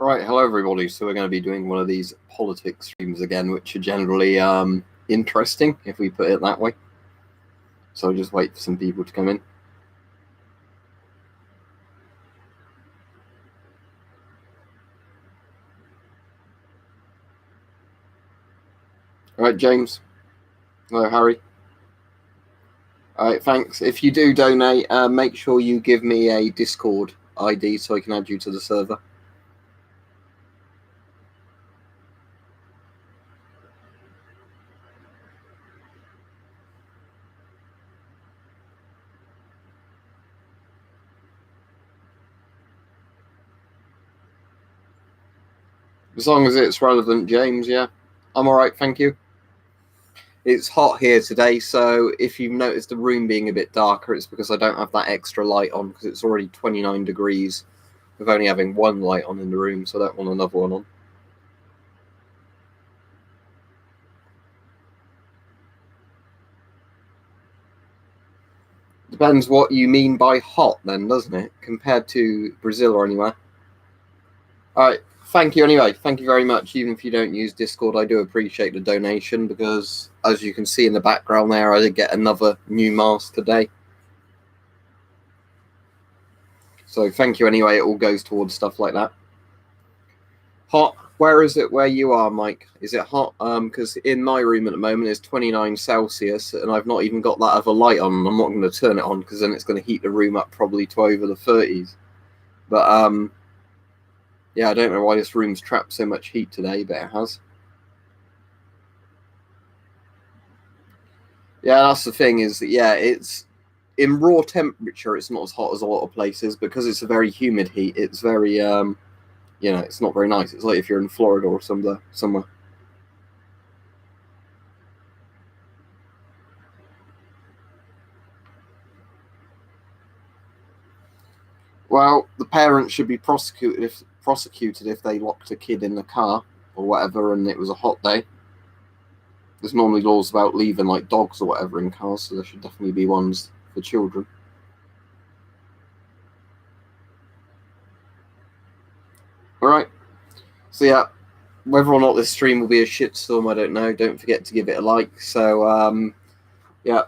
Right, hello everybody. So we're going to be doing one of these politics streams again, which are generally interesting, if we put it that way. So I'll just wait for some people to come in. All right, James. Hello, Harry. All right, thanks. If you do donate, make sure you give me a Discord ID so I can add you to the server. As long as it's relevant, James, yeah. I'm all right, thank you. It's hot here today, so if you've noticed the room being a bit darker, it's because I don't have that extra light on, because it's already 29 degrees with only having one light on in the room, so I don't want another one on. Depends what you mean by hot then, doesn't it? Compared to Brazil or anywhere. All right. Thank you anyway. Thank you very much. Even if you don't use Discord, I do appreciate the donation because, as you can see in the background there, I did get another new mask today. So thank you anyway. It all goes towards stuff like that. Hot. Where is it where you are, Mike? Is it hot? Because in my room at the moment it's 29 Celsius and I've not even got that other light on. I'm not going to turn it on because then it's going to heat the room up probably to over the 30s. But yeah, I don't know why this room's trapped so much heat today, but it has. Yeah, that's the thing is that, yeah, it's in raw temperature, it's not as hot as a lot of places because it's a very humid heat. It's very, it's not very nice. It's like if you're in Florida or somewhere. Well, the parents should be prosecuted if they locked a kid in the car or whatever and it was a hot day. There's normally laws about leaving like dogs or whatever in cars, so there should definitely be ones for children. All right. So yeah, whether or not this stream will be a shitstorm, I don't know. Don't forget to give it a like. So yeah.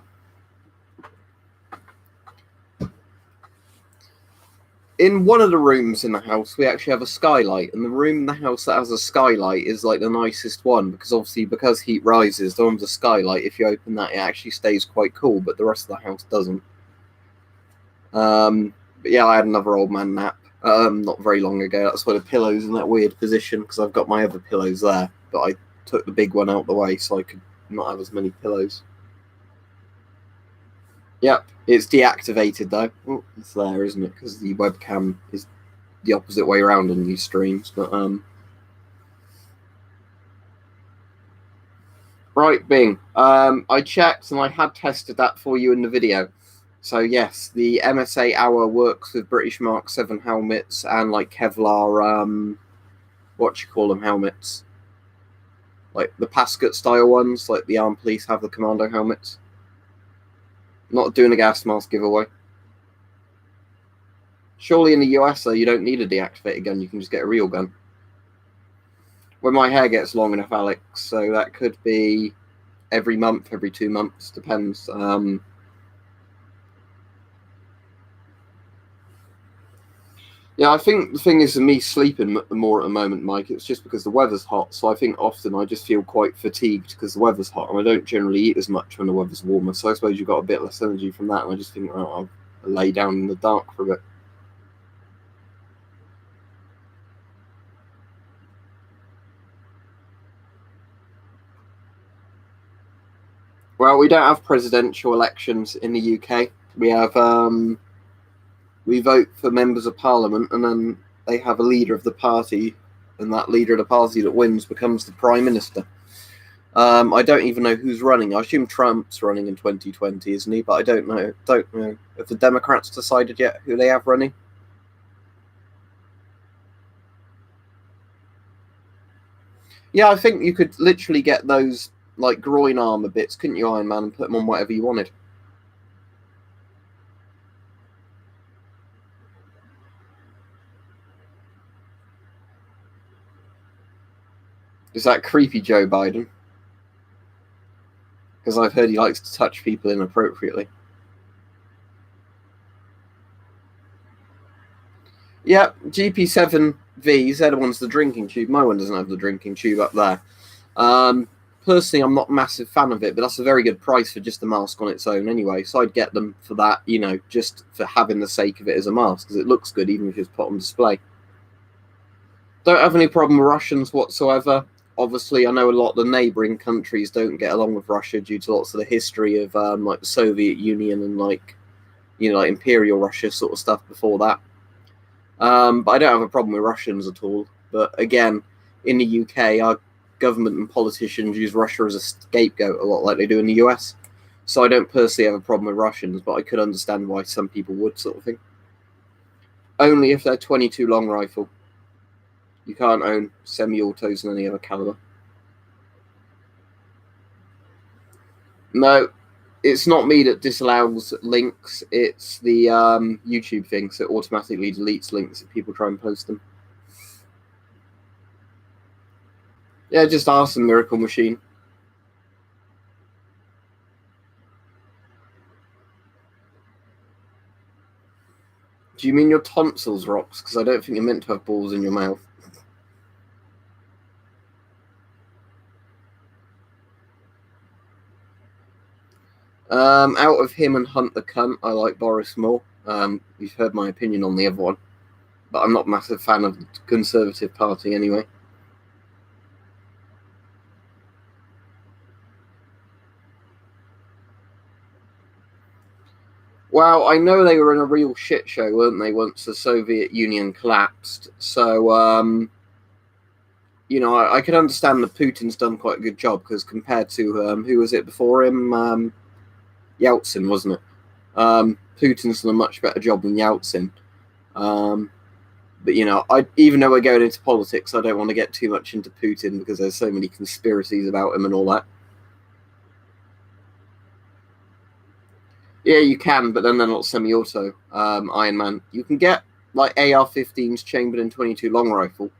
In one of the rooms in the house, we actually have a skylight, and the room in the house that has a skylight is like the nicest one because obviously because heat rises, the one with the skylight, if you open that, it actually stays quite cool, but the rest of the house doesn't. But yeah, I had another old man nap not very long ago. That's why the pillow's in that weird position because I've got my other pillows there, but I took the big one out the way so I could not have as many pillows. Yep, it's deactivated though. Oh, it's there, isn't it? Because the webcam is the opposite way around on these streams. But right, Bing. I checked and I had tested that for you in the video. So yes, the MSA Hour works with British Mark 7 helmets and like Kevlar, what you call them, helmets, like the Pascut style ones, like the armed police have the commando helmets. Not doing a gas mask giveaway. Surely in the US, though, you don't need a deactivated gun. You can just get a real gun. When my hair gets long enough, Alex, so that could be every month, every 2 months, depends. Yeah, I think the thing is me sleeping more at the moment, Mike, it's just because the weather's hot. So I think often I just feel quite fatigued because the weather's hot and I don't generally eat as much when the weather's warmer. So I suppose you've got a bit less energy from that. And I just think, oh, I'll lay down in the dark for a bit. Well, we don't have presidential elections in the UK. We have we vote for members of parliament, and then they have a leader of the party, and that leader of the party that wins becomes the prime minister. I don't even know who's running. I assume Trump's running in 2020, isn't he? But I don't know. Don't know if the Democrats decided yet who they have running. Yeah, I think you could literally get those like groin armor bits, couldn't you, Iron Man, and put them on whatever you wanted. Is that creepy Joe Biden? Because I've heard he likes to touch people inappropriately. Yeah, GP7Vs, they're the ones the drinking tube. My one doesn't have the drinking tube up there. Personally, I'm not a massive fan of it, but that's a very good price for just a mask on its own anyway. So I'd get them for that, just for having the sake of it as a mask, because it looks good even if it's put on display. Don't have any problem with Russians whatsoever. Obviously, I know a lot of the neighbouring countries don't get along with Russia due to lots of the history of like the Soviet Union and like Imperial Russia sort of stuff before that. But I don't have a problem with Russians at all. But again, in the UK, our government and politicians use Russia as a scapegoat a lot like they do in the US. So I don't personally have a problem with Russians, but I could understand why some people would, sort of thing. Only if they're 22 long rifle. You can't own semi-autos in any other caliber. No, it's not me that disallows links. It's the YouTube thing, so it automatically deletes links if people try and post them. Yeah, just ask the Miracle Machine. Do you mean your tonsils, Rox? Because I don't think you're meant to have balls in your mouth. Out of him and Hunt the Cunt, I like Boris more. You've heard my opinion on the other one. But I'm not a massive fan of the Conservative Party anyway. Well, I know they were in a real shit show, weren't they, once the Soviet Union collapsed. So, I can understand that Putin's done quite a good job, because compared to, who was it before him? Yeltsin, wasn't it? Putin's done a much better job than Yeltsin. But, even though we're going into politics, I don't want to get too much into Putin because there's so many conspiracies about him and all that. Yeah, you can, but then they're not semi-auto. Iron Man. You can get like AR-15s chambered in 22 long rifle.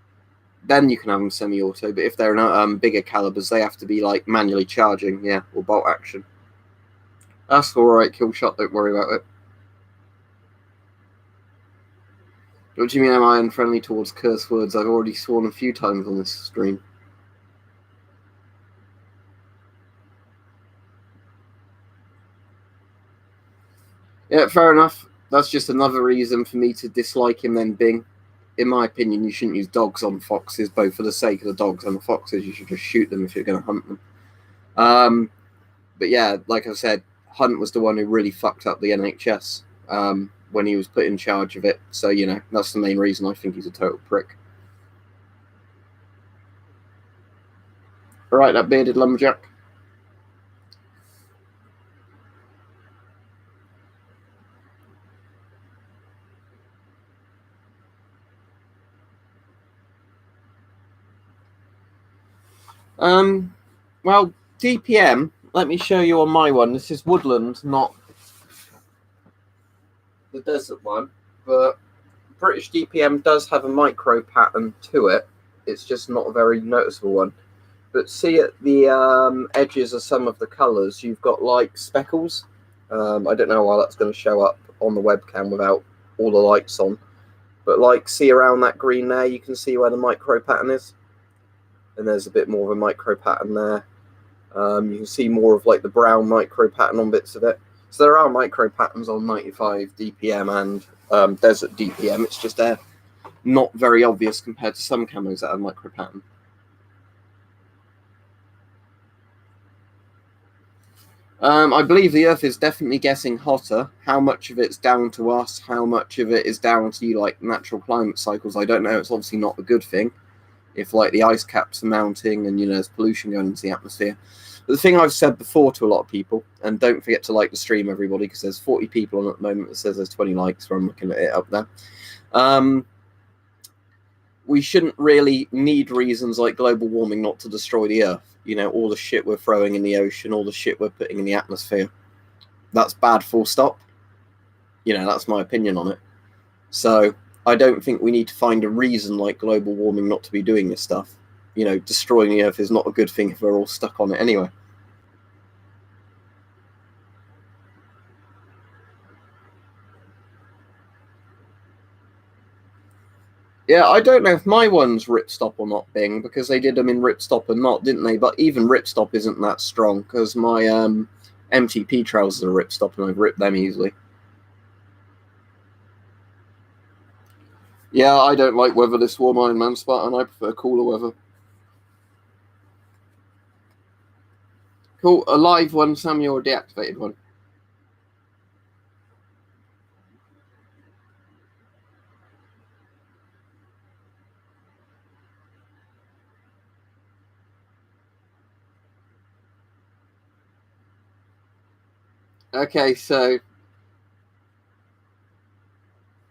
Then you can have them semi-auto. But if they're in bigger calibers, they have to be like manually charging, yeah, or bolt action. That's all right, kill shot. Don't worry about it. What do you mean? Am I unfriendly towards curse words? I've already sworn a few times on this stream. Yeah, fair enough. That's just another reason for me to dislike him then, Bing. In my opinion, you shouldn't use dogs on foxes, both for the sake of the dogs and the foxes. You should just shoot them if you're going to hunt them. But yeah, like I said, Hunt was the one who really fucked up the NHS when he was put in charge of it. So, that's the main reason I think he's a total prick. All right, that bearded lumberjack. Well, DPM, let me show you on my one. This is woodland, not the desert one, but British DPM does have a micro pattern to it. It's just not a very noticeable one. But see at the edges of some of the colours, you've got like speckles. I don't know why that's going to show up on the webcam without all the lights on. But like, see around that green there, you can see where the micro pattern is. And there's a bit more of a micro pattern there. You can see more of like the brown micro pattern on bits of it. So there are micro patterns on 95 DPM and Desert DPM. It's just they're not very obvious compared to some camos that have micro pattern. I believe the Earth is definitely getting hotter. How much of it's down to us, how much of it is down to like natural climate cycles, I don't know. It's obviously not a good thing if like the ice caps are mounting and there's pollution going into the atmosphere. But the thing I've said before to a lot of people, and don't forget to like the stream, everybody, because there's 40 people on at the moment that says there's 20 likes, so I'm looking at it up there. We shouldn't really need reasons like global warming not to destroy the Earth. All the shit we're throwing in the ocean, all the shit we're putting in the atmosphere. That's bad, full stop. That's my opinion on it. So I don't think we need to find a reason like global warming not to be doing this stuff. destroying the Earth is not a good thing if we're all stuck on it anyway. Yeah, I don't know if my one's ripstop or not, Bing, because they did them in ripstop and not, didn't they? But even ripstop isn't that strong, because my MTP trousers are ripstop and I've ripped them easily. Yeah, I don't like weather this warm, Iron Man Spartan. I prefer cooler weather. Cool. A live one, Samuel, or deactivated one? Okay, so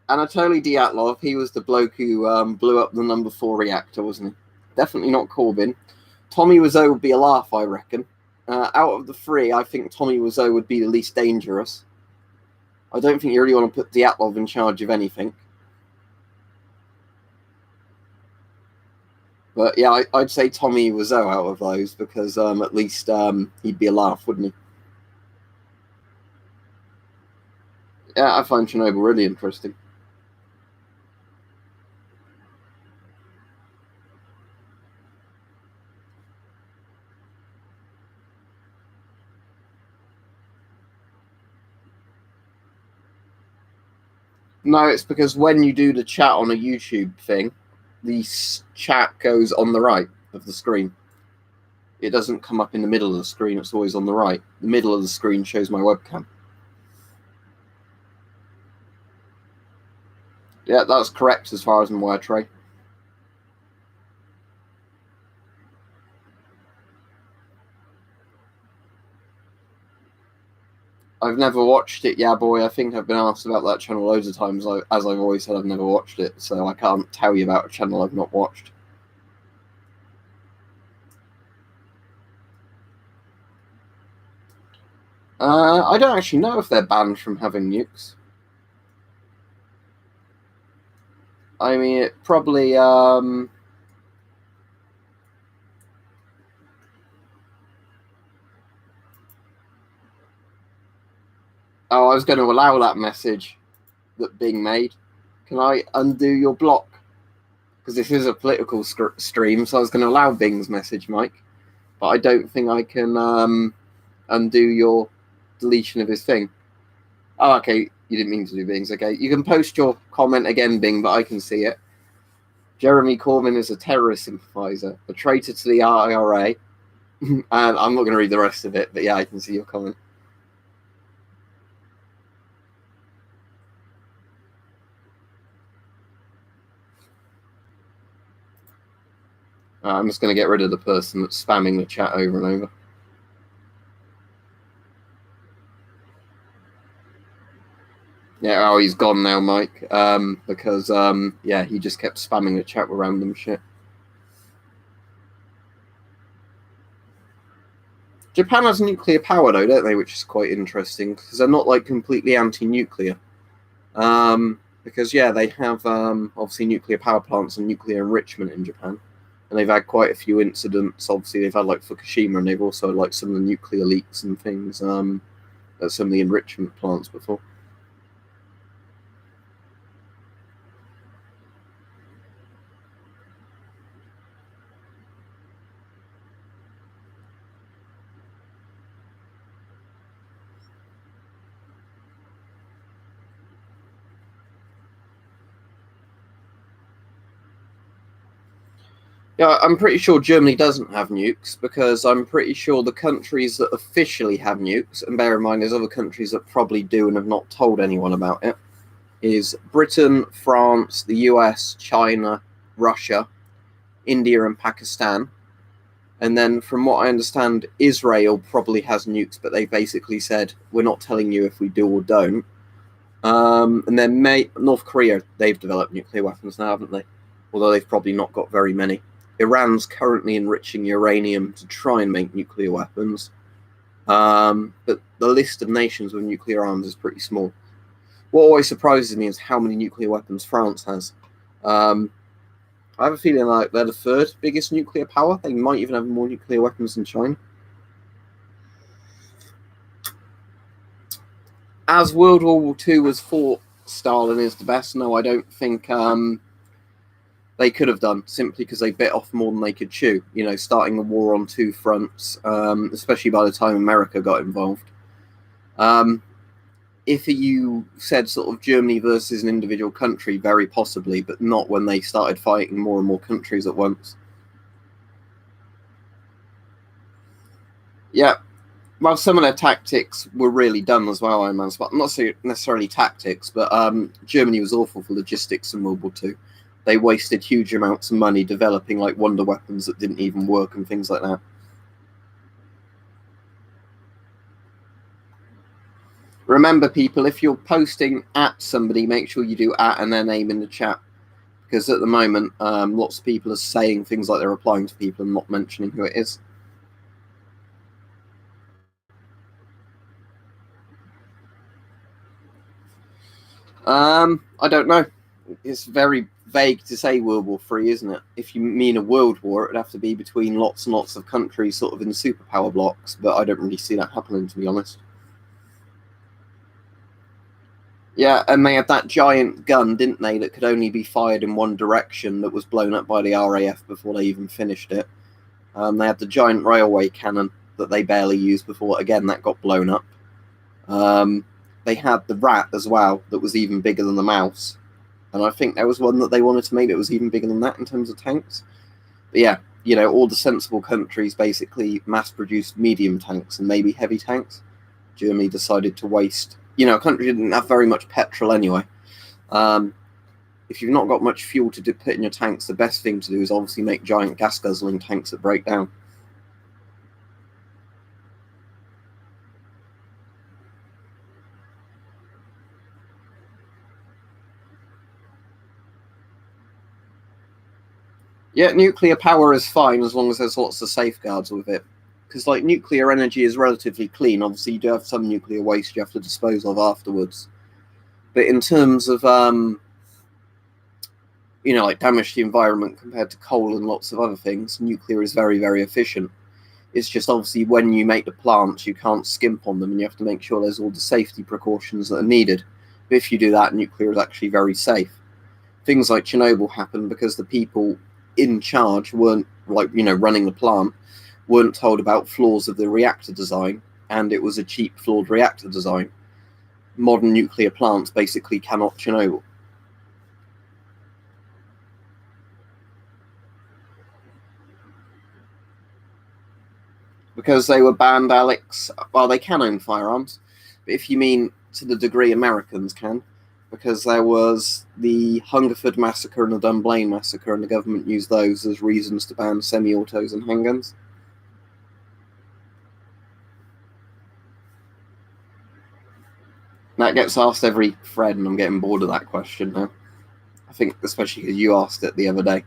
Anatoly Dyatlov, he was the bloke who blew up the number 4 reactor, wasn't he? Definitely not Corbyn. Tommy Wiseau would be a laugh, I reckon. Out of the 3, I think Tommy Wiseau would be the least dangerous. I don't think you really want to put Dyatlov in charge of anything. But yeah, I'd say Tommy Wiseau out of those, because at least he'd be a laugh, wouldn't he? Yeah, I find Chernobyl really interesting. No, it's because when you do the chat on a YouTube thing, the chat goes on the right of the screen. It doesn't come up in the middle of the screen, it's always on the right. The middle of the screen shows my webcam. Yeah, that's correct as far as I'm aware, Trey. I've never watched it, yeah, boy. I think I've been asked about that channel loads of times. As I've always said, I've never watched it, so I can't tell you about a channel I've not watched. I don't actually know if they're banned from having nukes. I mean, it probably... Oh, I was going to allow that message that Bing made. Can I undo your block? Because this is a political stream, so I was going to allow Bing's message, Mike. But I don't think I can undo your deletion of his thing. Oh, okay. You didn't mean to do Bing's. Okay. You can post your comment again, Bing, but I can see it. Jeremy Corbyn is a terrorist sympathiser, a traitor to the IRA. And I'm not going to read the rest of it, but yeah, I can see your comment. I'm just going to get rid of the person that's spamming the chat over and over. Yeah, oh, he's gone now, Mike, because, yeah, he just kept spamming the chat with random shit. Japan has nuclear power, though, don't they? Which is quite interesting, because they're not, like, completely anti-nuclear. Because, yeah, they have, obviously, nuclear power plants and nuclear enrichment in Japan. And they've had quite a few incidents. Obviously, they've had, like, Fukushima, and they've also had, like, some of the nuclear leaks and things at some of the enrichment plants before. Yeah, I'm pretty sure Germany doesn't have nukes, because I'm pretty sure the countries that officially have nukes, and bear in mind there's other countries that probably do and have not told anyone about it, is Britain, France, the US, China, Russia, India, and Pakistan. And then, from what I understand, Israel probably has nukes, but they basically said, we're not telling you if we do or don't. And then North Korea, they've developed nuclear weapons now, haven't they? Although they've probably not got very many. Iran's currently enriching uranium to try and make nuclear weapons. But the list of nations with nuclear arms is pretty small. What always surprises me is how many nuclear weapons France has. I have a feeling like they're the third biggest nuclear power. They might even have more nuclear weapons than China. As World War II was fought, Stalin is the best. No, I don't think they could have done, simply because they bit off more than they could chew. You know, starting the war on two fronts, especially by the time America got involved. If you said sort of Germany versus an individual country, very possibly, but not when they started fighting more and more countries at once. Yeah, well, some of their tactics were really dumb as well, Iron Man's, but not necessarily tactics, but Germany was awful for logistics in World War II. They wasted huge amounts of money developing like wonder weapons that didn't even work and things like that. Remember, people, if you're posting at somebody, make sure you do at and their name in the chat. Because at the moment, lots of people are saying things like they're replying to people and not mentioning who it is. I don't know. It's very vague to say World War III, isn't it? If you mean a world war, it'd have to be between lots and lots of countries, sort of in superpower blocks. But I don't really see that happening, to be honest. Yeah, and they had that giant gun, didn't they, that could only be fired in one direction, that was blown up by the RAF before they even finished it. They had the giant railway cannon that they barely used before, again, that got blown up. They had the rat as well, that was even bigger than the mouse. And I think there was one that they wanted to make that was even bigger than that in terms of tanks. But yeah, you know, all the sensible countries basically mass-produced medium tanks and maybe heavy tanks. Germany decided to waste. You know, a country didn't have very much petrol anyway. If you've not got much fuel to put in your tanks, the best thing to do is obviously make giant gas-guzzling tanks that break down. Yeah, nuclear power is fine as long as there's lots of safeguards with it. Because, like, nuclear energy is relatively clean. Obviously, you do have some nuclear waste you have to dispose of afterwards. But in terms of, you know, like damage to the environment compared to coal and lots of other things, nuclear is very, very efficient. It's just obviously when you make the plants, you can't skimp on them and you have to make sure there's all the safety precautions that are needed. But if you do that, nuclear is actually very safe. Things like Chernobyl happened because the people in charge weren't, like, you know, running the plant, weren't told about flaws of the reactor design, and it was a cheap, flawed reactor design. Modern nuclear plants basically cannot Chernobyl. Because they were banned, Alex. Well, they can own firearms, but if you mean to the degree Americans can, because there was the Hungerford massacre and the Dunblane massacre, and the government used those as reasons to ban semi-autos and handguns. That gets asked every thread, and I'm getting bored of that question now. I think especially because you asked it the other day.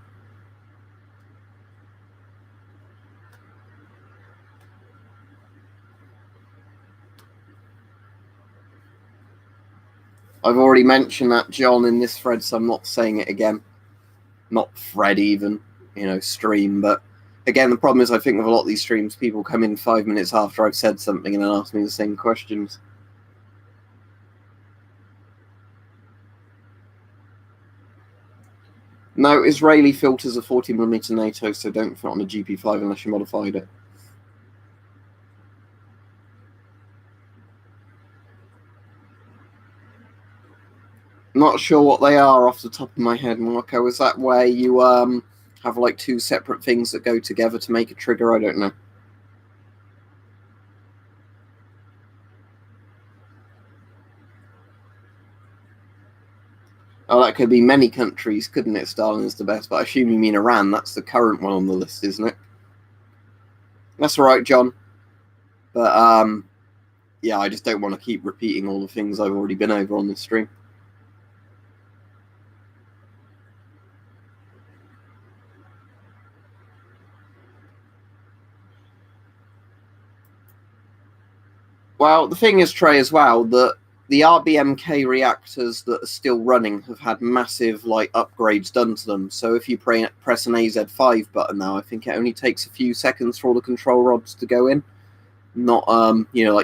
I've already mentioned that, John, in this thread, so I'm not saying it again. Not thread even, you know, stream. But again, the problem is I think with a lot of these streams, people come in 5 minutes after I've said something and then ask me the same questions. No, Israeli filters are 40mm NATO, so don't fit on a GP5 unless you modified it. Not sure what they are off the top of my head, Marco. Is that where you have like two separate things that go together to make a trigger? I don't know. Oh, that could be many countries, couldn't it? Stalin's the best, but I assume you mean Iran. That's the current one on the list, isn't it? That's all right, John. But yeah, I just don't want to keep repeating all the things I've already been over on this stream. Well, the thing is, Trey, as well, that the RBMK reactors that are still running have had massive upgrades done to them. So if you press an AZ5 button now, I think it only takes a few seconds for all the control rods to go in, not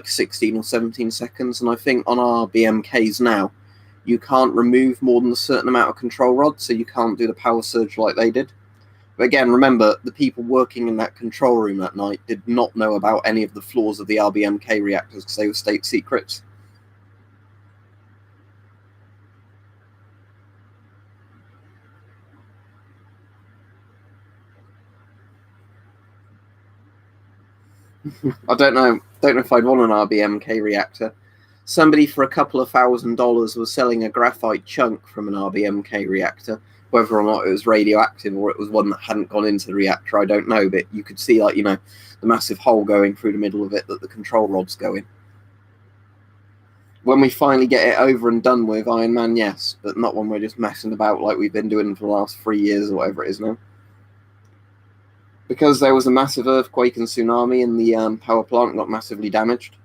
16 or 17 seconds. And I think on RBMKs now, you can't remove more than a certain amount of control rods, so you can't do the power surge like they did. But again, remember, the people working in that control room that night did not know about any of the flaws of the RBMK reactors because they were state secrets. I don't know if I'd want an RBMK reactor. Somebody for a couple of $1,000 was selling a graphite chunk from an RBMK reactor. Whether or not it was radioactive or it was one that hadn't gone into the reactor, I don't know. But you could see, the massive hole going through the middle of it that the control rods go in. When we finally get it over and done with, Iron Man, yes, but not when we're just messing about like we've been doing for the last 3 years or whatever it is now. Because there was a massive earthquake and tsunami and the power plant got massively damaged.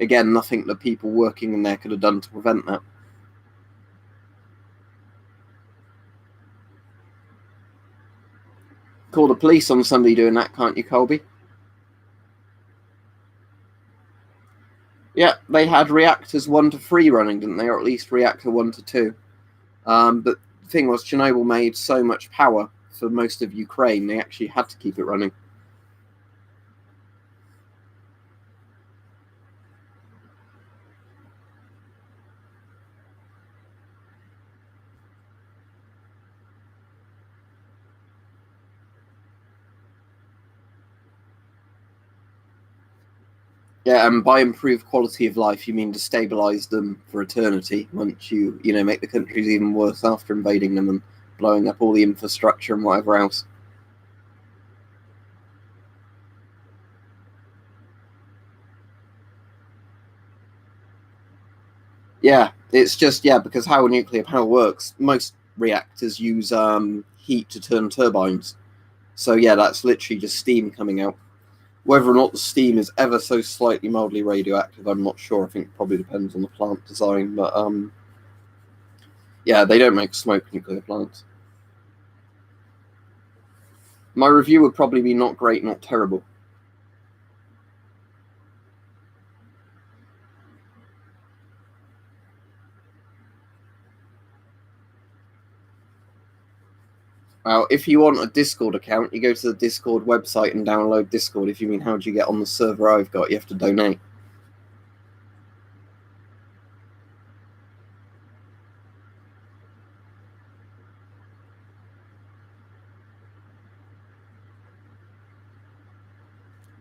Again, nothing the people working in there could have done to prevent that. Call the police on somebody doing that, can't you, Colby? Yeah, they had reactors 1 to 3 running, didn't they? Or at least reactor 1 to 2. But the thing was, Chernobyl made so much power for most of Ukraine, they actually had to keep it running. Yeah, and by improved quality of life, you mean destabilize them for eternity once you make the countries even worse after invading them and blowing up all the infrastructure and whatever else. Yeah, it's just, because how nuclear power works, most reactors use heat to turn turbines. So, yeah, that's literally just steam coming out. Whether or not the steam is ever so slightly mildly radioactive, I'm not sure. I think it probably depends on the plant design. But, yeah, they don't make smoke nuclear plants. My review would probably be not great, not terrible. Well, if you want a Discord account, you go to the Discord website and download Discord. If you mean how do you get on the server I've got, you have to donate.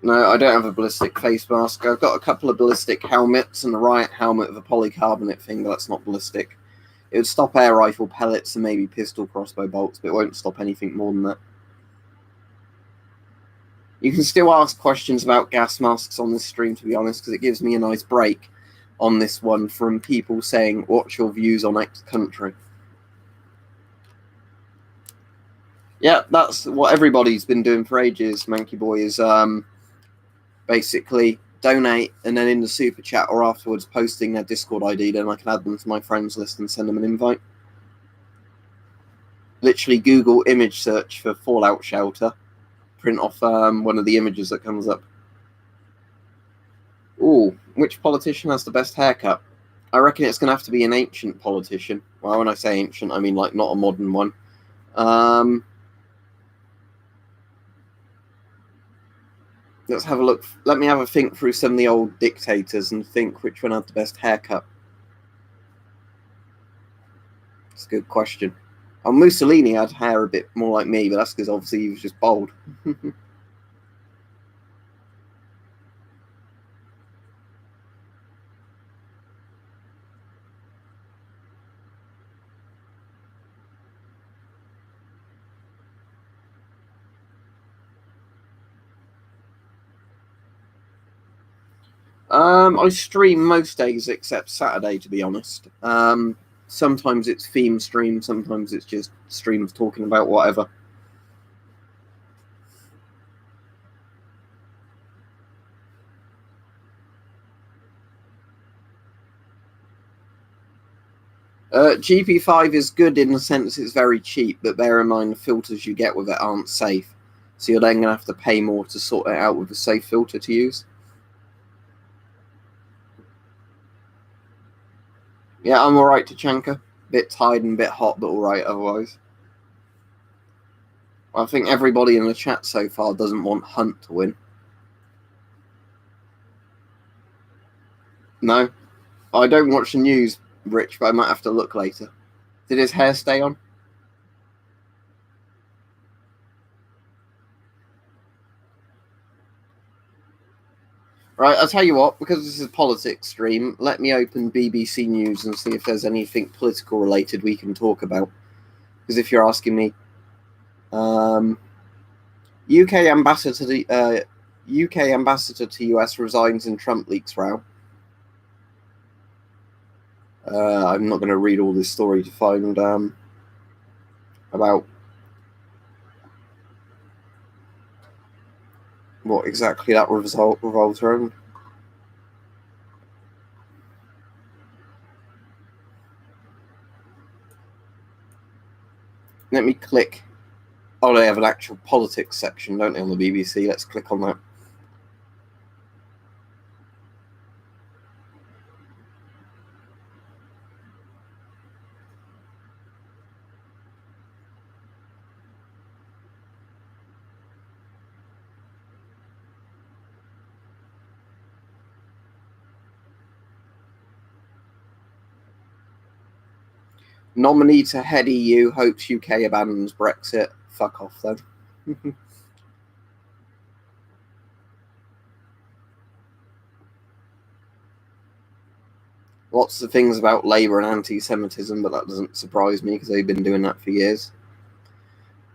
No, I don't have a ballistic face mask. I've got a couple of ballistic helmets and a riot helmet with a polycarbonate thing, but that's not ballistic. It would stop air rifle pellets and maybe pistol crossbow bolts, but it won't stop anything more than that. You can still ask questions about gas masks on this stream, to be honest, because it gives me a nice break on this one from people saying, what's your views on X country? Yeah, that's what everybody's been doing for ages, Manky Boy, is basically donate and then in the super chat or afterwards posting their Discord ID, then I can add them to my friends list and send them an invite. Literally Google image search for Fallout Shelter, print off one of the images that comes up. Ooh, which politician has the best haircut? I reckon it's going to have to be an ancient politician. Well, when I say ancient, I mean like not a modern one. Let's have a look. Let me have a think through some of the old dictators and think which one had the best haircut. It's a good question. Oh, Mussolini had hair a bit more like me, but that's because obviously he was just bald. I stream most days except Saturday, to be honest. Sometimes it's theme stream, sometimes it's just streams talking about whatever. GP5 is good in the sense it's very cheap, but bear in mind the filters you get with it aren't safe. So you're then going to have to pay more to sort it out with a safe filter to use. Yeah, I'm alright, Tachanka. Bit tired and a bit hot, but alright otherwise. I think everybody in the chat so far doesn't want Hunt to win. No? I don't watch the news, Rich, but I might have to look later. Did his hair stay on? Right, I'll tell you what, because this is a politics stream, let me open BBC News and see if there's anything political related we can talk about. Because if you're asking me, UK ambassador to US resigns in Trump leaks row. I'm not going to read all this story to find about what exactly that revolves around. Let me click. Oh, they have an actual politics section, don't they, on the BBC? Let's click on that. Nominee to head EU hopes UK abandons Brexit. Fuck off, then. Lots of things about Labour and anti-Semitism, but that doesn't surprise me because they've been doing that for years.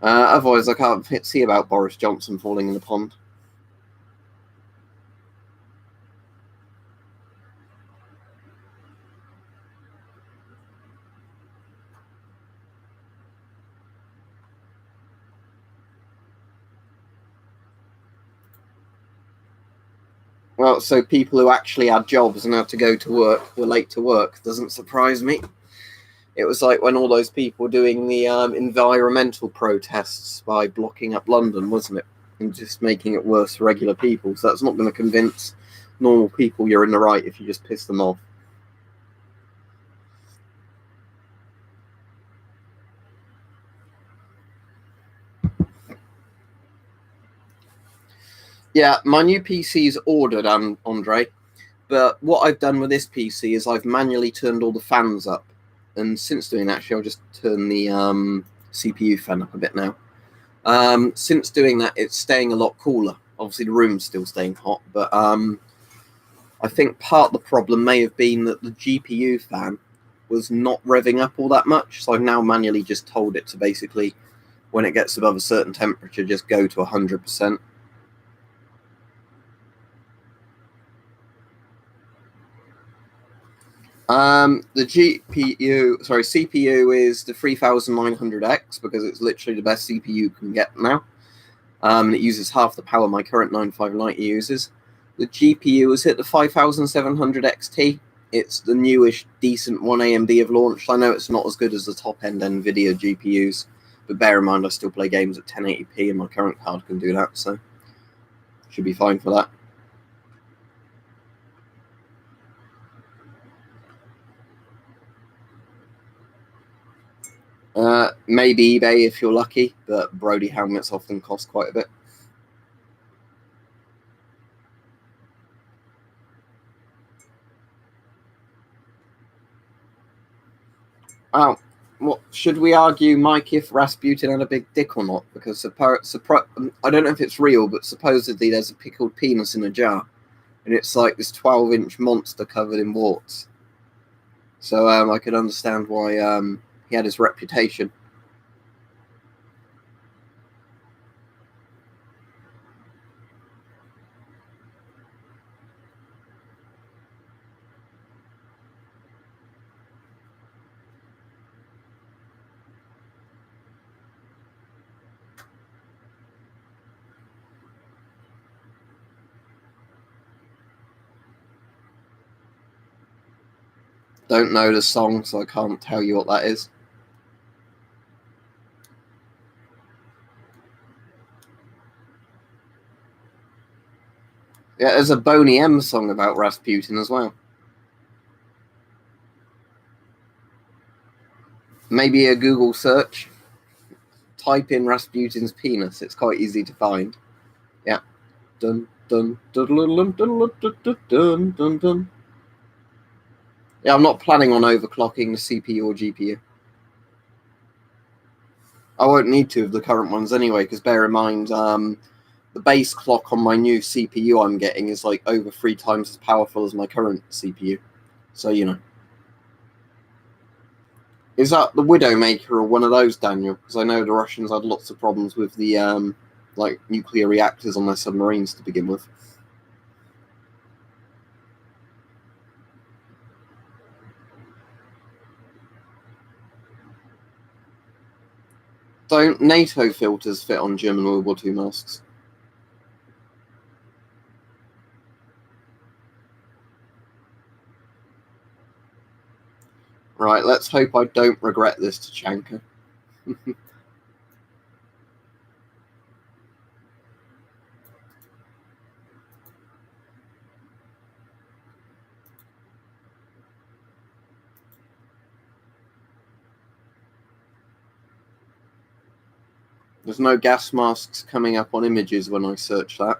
Otherwise, I can't see about Boris Johnson falling in the pond. Well, so people who actually had jobs and had to go to work were late to work. Doesn't surprise me. It was like when all those people were doing the environmental protests by blocking up London, wasn't it? And just making it worse for regular people. So that's not going to convince normal people you're in the right if you just piss them off. Yeah, my new PC is ordered, Andre. But what I've done with this PC is I've manually turned all the fans up. And since doing that, actually, I'll just turn the CPU fan up a bit now. Since doing that, it's staying a lot cooler. Obviously, the room's still staying hot, but I think part of the problem may have been that the GPU fan was not revving up all that much. So I've now manually just told it to basically, when it gets above a certain temperature, just go to 100%. The CPU is the 3900X because it's literally the best CPU you can get now. And it uses half the power my current 95 Lite uses. The GPU has hit the 5700 XT. It's the newish, decent one AMD have launched. I know it's not as good as the top-end NVIDIA GPUs, but bear in mind I still play games at 1080p and my current card can do that, so should be fine for that. Maybe eBay if you're lucky, but Brody helmets often cost quite a bit. Oh, what should we argue, Mike, if Rasputin had a big dick or not? Because I don't know if it's real, but supposedly there's a pickled penis in a jar, and it's like this 12-inch monster covered in warts. So I could understand why he had his reputation. Don't know the song, so I can't tell you what that is. Yeah, there's a Boney M song about Rasputin as well. Maybe a Google search. Type in Rasputin's penis. It's quite easy to find. Yeah. Dun dun dun dun dun dun dun dun dun dun. Yeah, I'm not planning on overclocking the CPU or GPU. I won't need to with the current ones anyway, because bear in mind, the base clock on my new CPU I'm getting is like over 3 times as powerful as my current CPU. So, you know. Is that the Widowmaker or one of those, Daniel? Because I know the Russians had lots of problems with the like nuclear reactors on their submarines to begin with. Don't NATO filters fit on German World War II masks? Right, let's hope I don't regret this, Tachanka. There's no gas masks coming up on images when I search that.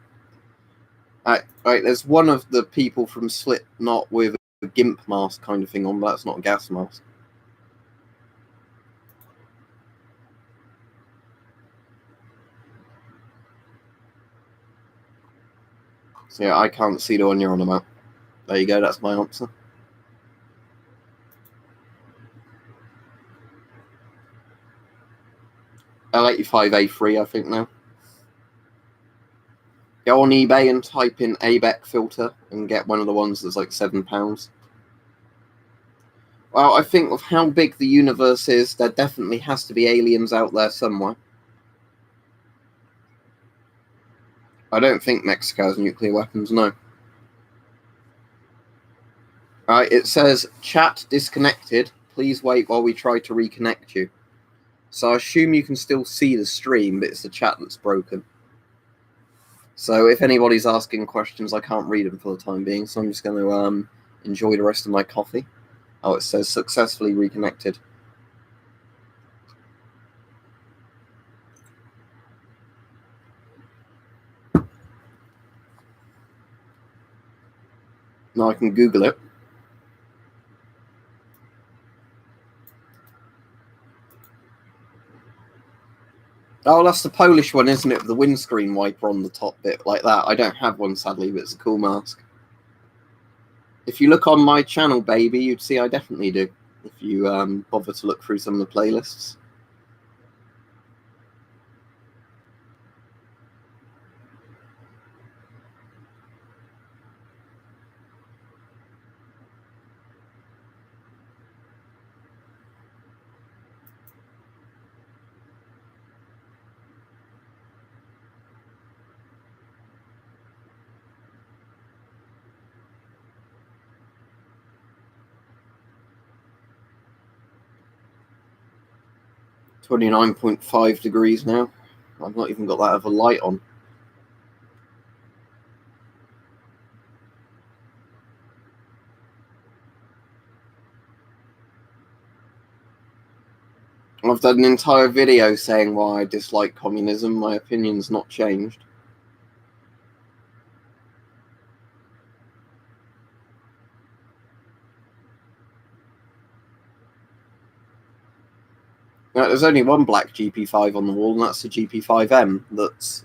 Right, there's one of the people from Slipknot with a GIMP mask kind of thing on, but that's not a gas mask. So yeah, I can't see the one you're on about. There you go, that's my answer. L85A3, I think now. Go on eBay and type in ABEC filter and get one of the ones that's like £7. Well, I think with how big the universe is, there definitely has to be aliens out there somewhere. I don't think Mexico has nuclear weapons, no. Right, it says, chat disconnected. Please wait while we try to reconnect you. So I assume you can still see the stream, but it's the chat that's broken. So if anybody's asking questions, I can't read them for the time being, so I'm just going to enjoy the rest of my coffee. Oh, it says successfully reconnected. Now I can Google it. Oh, that's the Polish one, isn't it? With the windscreen wiper on the top bit, like that. I don't have one, sadly, but it's a cool mask. If you look on my channel, baby, you'd see I definitely do. If you bother to look through some of the playlists. .5 degrees now. I've not even got that other light on. I've done an entire video saying why I dislike communism. My opinion's not changed. Now, there's only one black GP5 on the wall, and that's the GP5M that's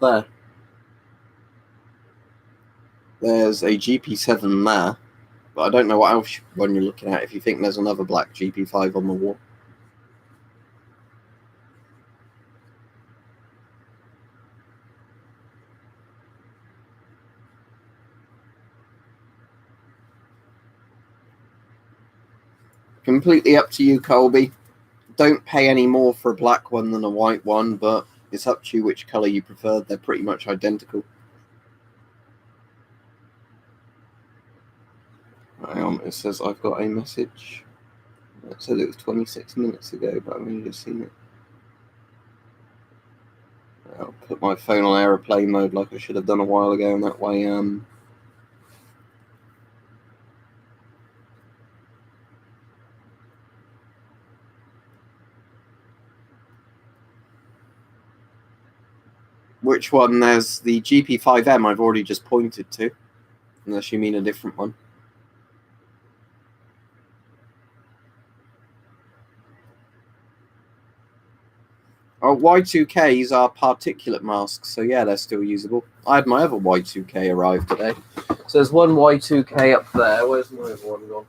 there. There's a GP7 there, but I don't know what else one you're looking at if you think there's another black GP5 on the wall. Completely up to you, Colby. Don't pay any more for a black one than a white one, but it's up to you which colour you prefer. They're pretty much identical. Hang on, it says I've got a message. It said it was 26 minutes ago, but I've only just seen it. I'll put my phone on aeroplane mode like I should have done a while ago, and that way, which one? There's the GP5M I've already just pointed to, unless you mean a different one. Oh, Y2Ks are particulate masks, so yeah, they're still usable. I had my other Y2K arrive today. So there's one Y2K up there. Where's my other one gone?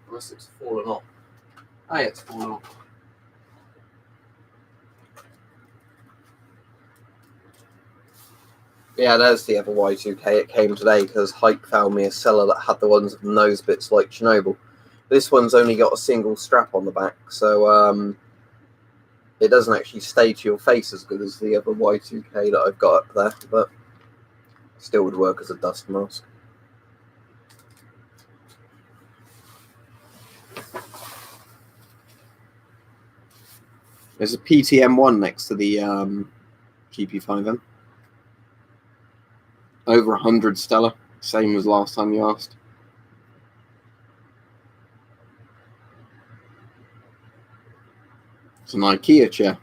Unless it's fallen off. Oh, yeah, it's fallen off. Yeah, there's the other Y2K. It came today because Hype found me a seller that had the ones with the nose bits like Chernobyl. This one's only got a single strap on the back, so it doesn't actually stay to your face as good as the other Y2K that I've got up there, but still would work as a dust mask. There's a PTM1 next to the GP5M. Over 100 Stella, same as last time you asked. It's an IKEA chair.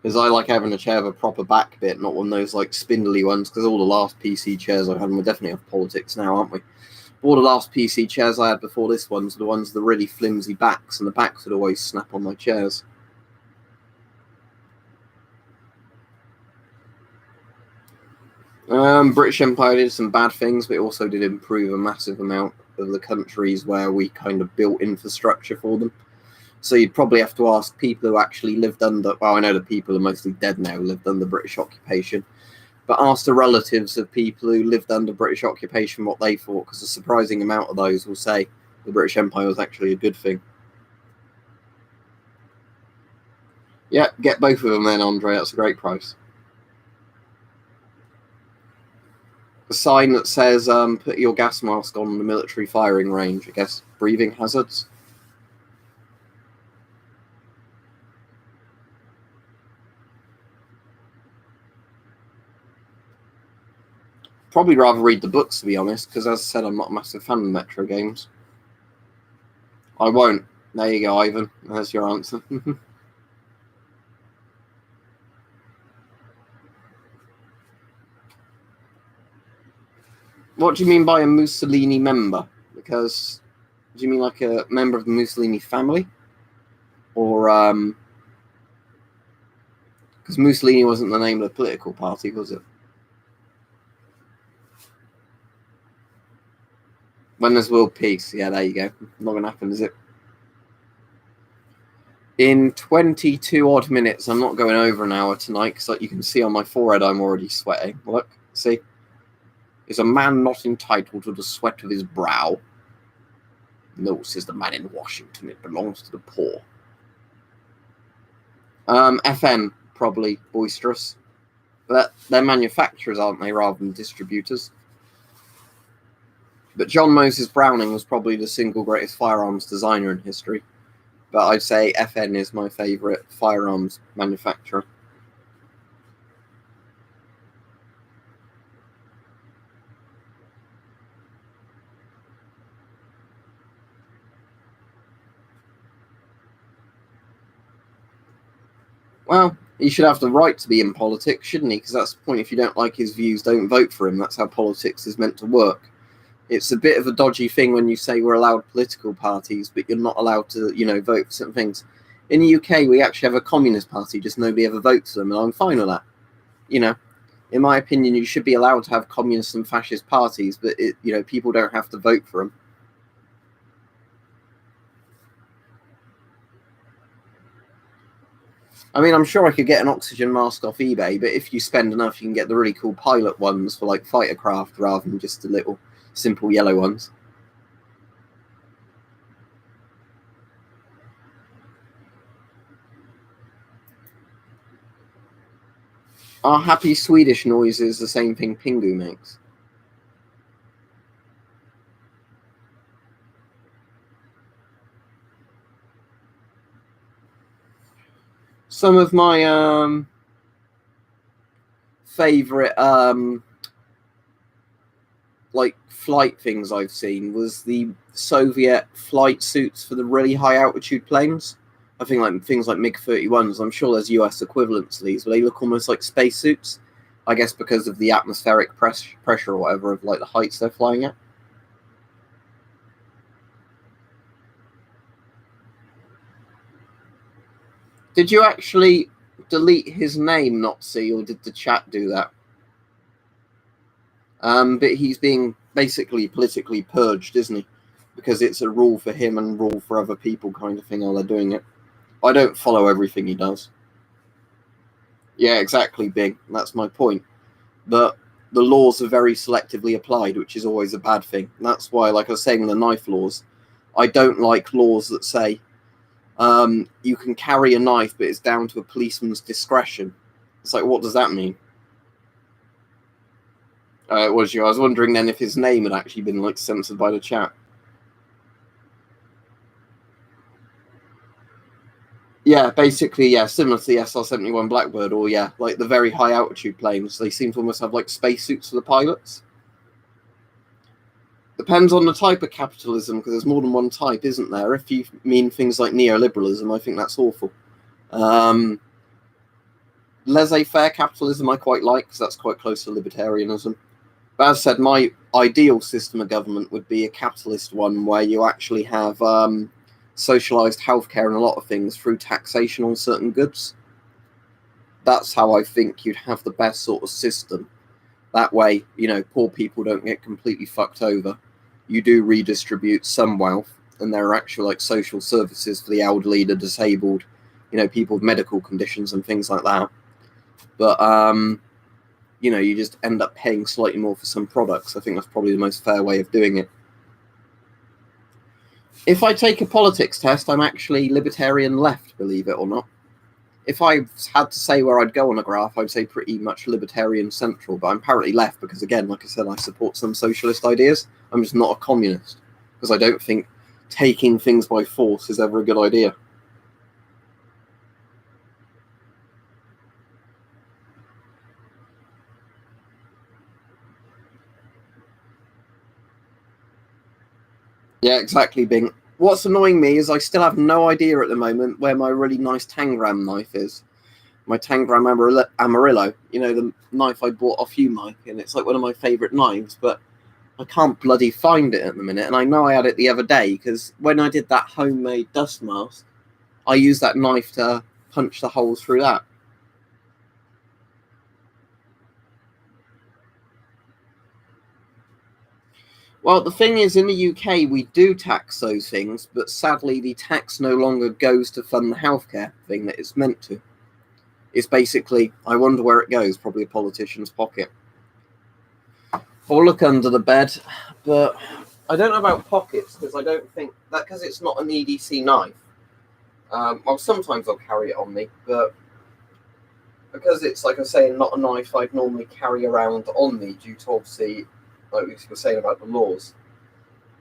Because I like having a chair with a proper back bit, not one of those like spindly ones, because all the last PC chairs I've had, and we're definitely off politics now, aren't we? All the last PC chairs I had before this one's the ones with the really flimsy backs, and the backs would always snap on my chairs. British Empire did some bad things, but it also did improve a massive amount of the countries where we kind of built infrastructure for them. So you'd probably have to ask people who actually lived under, well, I know the people are mostly dead now, lived under British occupation, but ask the relatives of people who lived under British occupation what they thought, because a surprising amount of those will say the British Empire was actually a good thing. Yeah, get both of them then, Andre. That's a great price. A sign that says, put your gas mask on the military firing range. I guess breathing hazards. Probably rather read the books, to be honest, because as I said, I'm not a massive fan of Metro games. I won't. There you go, Ivan. There's your answer. What do you mean by a Mussolini member? Because, do you mean like a member of the Mussolini family? Or, because Mussolini wasn't the name of the political party, was it? When there's world peace. Yeah, there you go. Not going to happen, is it? In 22 odd minutes, I'm not going over an hour tonight, because like you can see on my forehead, I'm already sweating. Look, see? Is a man not entitled to the sweat of his brow? No, says the man in Washington. It belongs to the poor. FN, probably boisterous. But they're manufacturers, aren't they, rather than distributors? But John Moses Browning was probably the single greatest firearms designer in history. But I'd say FN is my favourite firearms manufacturer. Well, he should have the right to be in politics, shouldn't he? Because that's the point. If you don't like his views, don't vote for him. That's how politics is meant to work. It's a bit of a dodgy thing when you say we're allowed political parties, but you're not allowed to, vote for certain things. In the UK, we actually have a communist party, just nobody ever votes for them, and I'm fine with that. In my opinion, you should be allowed to have communist and fascist parties, but people don't have to vote for them. I mean, I'm sure I could get an oxygen mask off eBay, but if you spend enough, you can get the really cool pilot ones for like fighter craft rather than just the little simple yellow ones. Are happy Swedish noises the same thing Pingu makes? Some of my favorite like flight things I've seen was the Soviet flight suits for the really high altitude planes. I think like things like MiG-31s. I'm sure there's US equivalents to these, but they look almost like spacesuits. I guess because of the atmospheric pressure or whatever of like the heights they're flying at. Did you actually delete his name, Nazi, or did the chat do that? But he's being basically politically purged, isn't he? Because it's a rule for him and rule for other people kind of thing while they're doing it. I don't follow everything he does. Yeah, exactly, Bing. That's my point. But the laws are very selectively applied, which is always a bad thing. And that's why, like I was saying, the knife laws, I don't like laws that say you can carry a knife, but it's down to a policeman's discretion. It's like, what does that mean? It was you. I was wondering then if his name had actually been like censored by the chat. Yeah, basically, yeah, similar to the SR-71 Blackbird, or yeah, like the very high altitude planes. They seem to almost have like spacesuits for the pilots. Depends on the type of capitalism, because there's more than one type, isn't there? If you mean things like neoliberalism, I think that's awful. Laissez-faire capitalism I quite like, because that's quite close to libertarianism. But as I said, my ideal system of government would be a capitalist one where you actually have socialized healthcare and a lot of things through taxation on certain goods. That's how I think you'd have the best sort of system. That way, poor people don't get completely fucked over. You do redistribute some wealth, and there are actual like social services for the elderly, the disabled, people with medical conditions and things like that. But you just end up paying slightly more for some products. I think that's probably the most fair way of doing it. If I take a politics test, I'm actually libertarian left, believe it or not. If I had to say where I'd go on a graph, I'd say pretty much libertarian central, but I'm apparently left because, again, like I said, I support some socialist ideas. I'm just not a communist because I don't think taking things by force is ever a good idea. Yeah, exactly, Bing. What's annoying me is I still have no idea at the moment where my really nice Tangram knife is. My Tangram Amarillo, the knife I bought off you, Mike, and it's like one of my favourite knives, but I can't bloody find it at the minute, and I know I had it the other day, because when I did that homemade dust mask, I used that knife to punch the holes through that. Well, the thing is, in the UK, we do tax those things, but sadly, the tax no longer goes to fund the healthcare thing that it's meant to. It's basically, I wonder where it goes, probably a politician's pocket. Or look under the bed, but I don't know about pockets, because I don't think that, because it's not an EDC knife. Well, sometimes I'll carry it on me, but because it's, like I say, not a knife I'd normally carry around on me due to, obviously, like we were saying about the laws.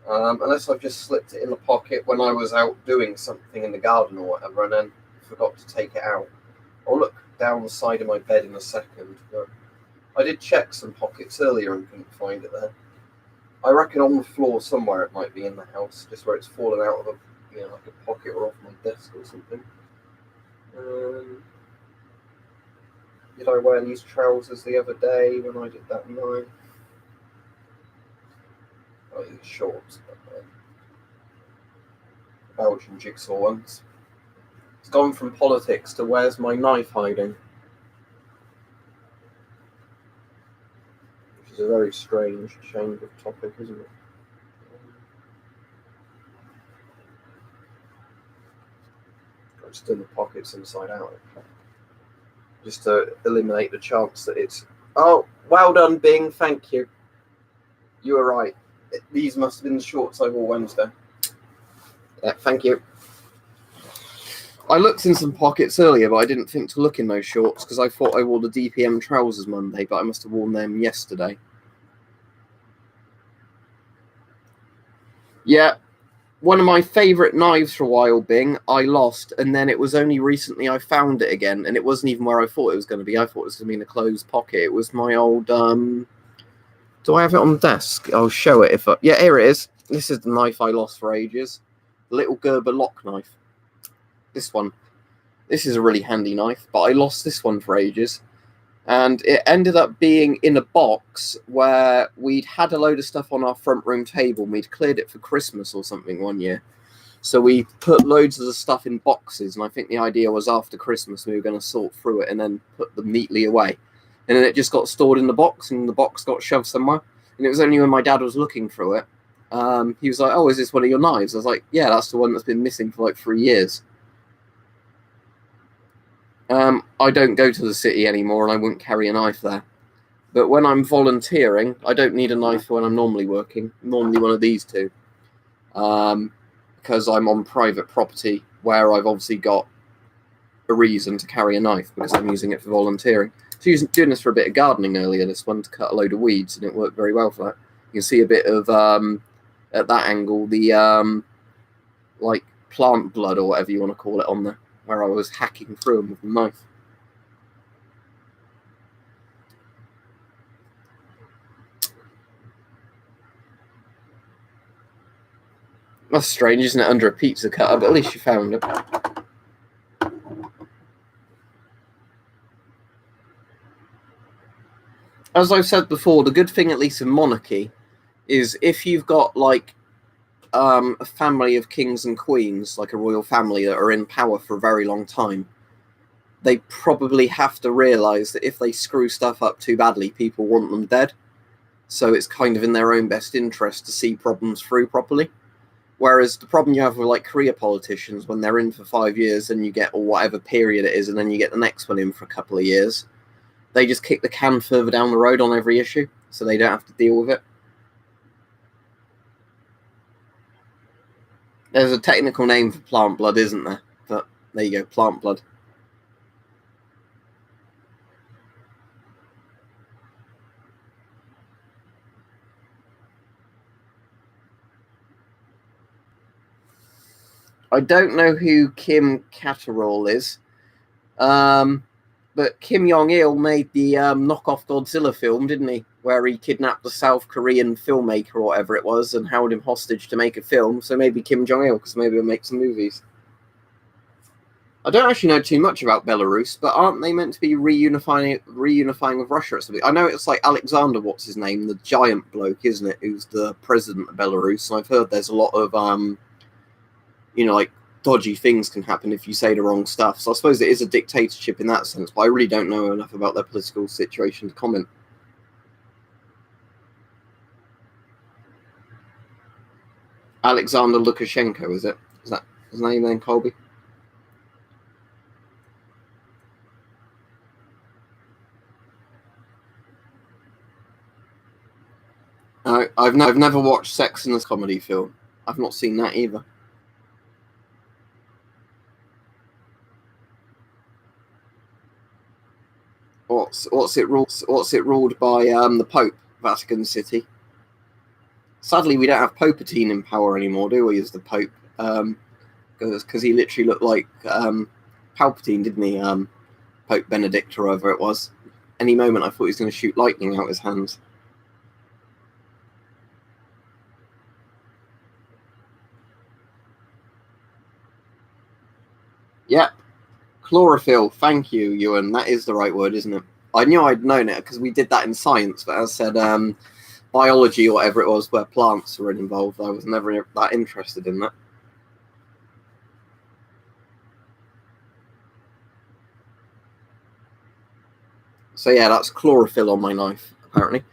Unless I've just slipped it in the pocket when I was out doing something in the garden or whatever, and then forgot to take it out. I'll look down the side of my bed in a second, but I did check some pockets earlier and couldn't find it there. I reckon on the floor somewhere it might be in the house, just where it's fallen out of like a pocket or off my desk or something. Did I wear these trousers the other day when I did that knife? Oh, these shorts, but Belgian jigsaw ones. It's gone from politics to where's my knife hiding? Which is a very strange change of topic, isn't it? Just in the pockets inside out. Just to eliminate the chance that it's... Oh, well done, Bing, thank you. You were right. These must have been the shorts I wore Wednesday. Yeah, thank you. I looked in some pockets earlier, but I didn't think to look in those shorts because I thought I wore the DPM trousers Monday, but I must have worn them yesterday. Yeah, one of my favourite knives for a while, Bing, I lost, and then it was only recently I found it again, and it wasn't even where I thought it was going to be. I thought it was going to be in a closed pocket. It was my old, do I have it on the desk? I'll show it if I... Yeah, here it is. This is the knife I lost for ages. The little Gerber lock knife. This one. This is a really handy knife, but I lost this one for ages. And it ended up being in a box where we'd had a load of stuff on our front room table, and we'd cleared it for Christmas or something one year. So we put loads of the stuff in boxes, and I think the idea was after Christmas we were going to sort through it and then put them neatly away. And then it just got stored in the box, and the box got shoved somewhere. And it was only when my dad was looking through it, he was like, "Oh, is this one of your knives?" I was like, "Yeah, that's the one that's been missing for like 3 years." I don't go to the city anymore, and I wouldn't carry a knife there. But when I'm volunteering, I don't need a knife when I'm normally working. Normally one of these two. Because I'm on private property where I've obviously got a reason to carry a knife because I'm using it for volunteering. So I was doing this for a bit of gardening earlier, this one, to cut a load of weeds, and it worked very well for that. You can see a bit of, at that angle, the like plant blood or whatever you want to call it on there, where I was hacking through them with the knife. That's strange, isn't it, under a pizza cutter, but at least you found it. As I've said before, the good thing, at least in monarchy, is if you've got, like, a family of kings and queens, like a royal family that are in power for a very long time, they probably have to realise that if they screw stuff up too badly, people want them dead. So it's kind of in their own best interest to see problems through properly. Whereas the problem you have with like career politicians, when they're in for 5 years and you get, or whatever period it is, and then you get the next one in for a couple of years, they just kick the can further down the road on every issue, so they don't have to deal with it. There's a technical name for plant blood, isn't there? But there you go, plant blood. I don't know who Kim Catterall is, but Kim Jong-il made the knockoff Godzilla film, didn't he? Where he kidnapped the South Korean filmmaker or whatever it was and held him hostage to make a film. So maybe Kim Jong-il, because maybe he'll make some movies. I don't actually know too much about Belarus, but aren't they meant to be reunifying with Russia or something? I know it's like Alexander, what's his name, the giant bloke, isn't it, who's the president of Belarus. And I've heard there's a lot of, like, dodgy things can happen if you say the wrong stuff. So I suppose it is a dictatorship in that sense, but I really don't know enough about their political situation to comment. Alexander Lukashenko, is it? Is that his name then, Colby? I've never watched Sex and the Comedy film. I've not seen that either. What's it ruled by the Pope, Vatican City? Sadly, we don't have Popatine in power anymore, do we? As the Pope, because he literally looked like Palpatine, didn't he? Pope Benedict or whatever it was. Any moment, I thought he was going to shoot lightning out his hands. Yep. Chlorophyll. Thank you, Ewan. That is the right word, isn't it? I knew I'd known it because we did that in science, but as I said, biology or whatever it was, where plants were involved, I was never that interested in that. So yeah, that's chlorophyll on my knife, apparently.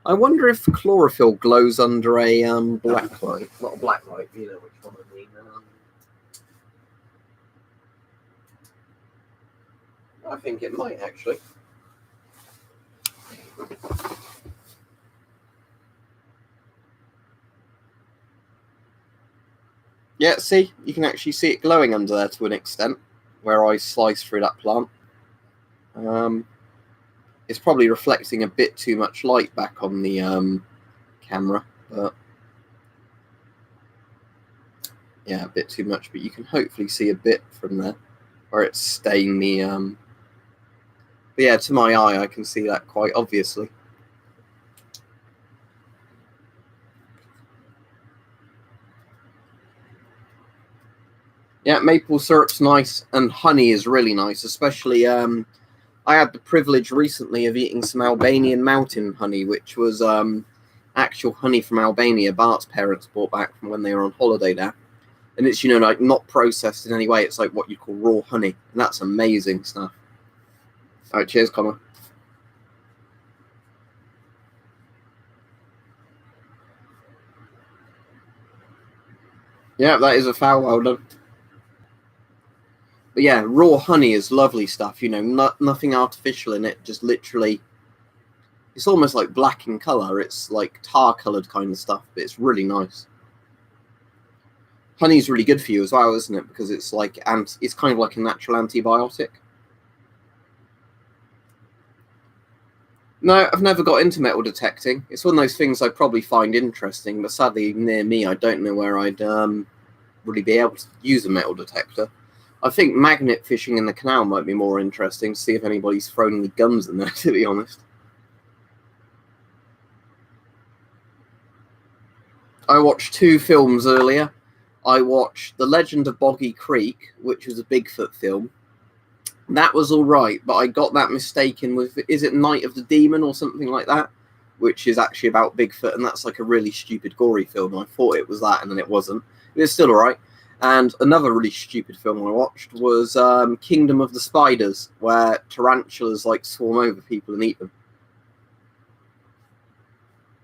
I wonder if chlorophyll glows under a black light. Not a black light, you know which one I mean. I think it might, actually. Yeah, see? You can actually see it glowing under there to an extent, where I slice through that plant. It's probably reflecting a bit too much light back on the camera, but Yeah, a bit too much, but you can hopefully see a bit from there where it's stained the. But yeah, to my eye, I can see that quite obviously. Yeah, maple syrup's nice, and honey is really nice, especially. I had the privilege recently of eating some Albanian mountain honey, which was actual honey from Albania. Bart's parents brought back from when they were on holiday there. And it's, like not processed in any way. It's like what you call raw honey. And that's amazing stuff. All right, cheers, Connor. Yeah, that is a foul, well done. But yeah, raw honey is lovely stuff, nothing artificial in it, just literally, it's almost like black in colour. It's like tar-coloured kind of stuff, but it's really nice. Honey's really good for you as well, isn't it? Because it's like, and it's kind of like a natural antibiotic. No, I've never got into metal detecting. It's one of those things I probably find interesting, but sadly near me, I don't know where I'd really be able to use a metal detector. I think magnet fishing in the canal might be more interesting to see if anybody's thrown any guns in there, to be honest. I watched 2 films earlier. I watched The Legend of Boggy Creek, which was a Bigfoot film. That was all right, but I got that mistaken with, is it Night of the Demon or something like that? Which is actually about Bigfoot, and that's like a really stupid, gory film. I thought it was that, and then it wasn't. It was still all right. And another really stupid film I watched was Kingdom of the Spiders, where tarantulas like swarm over people and eat them.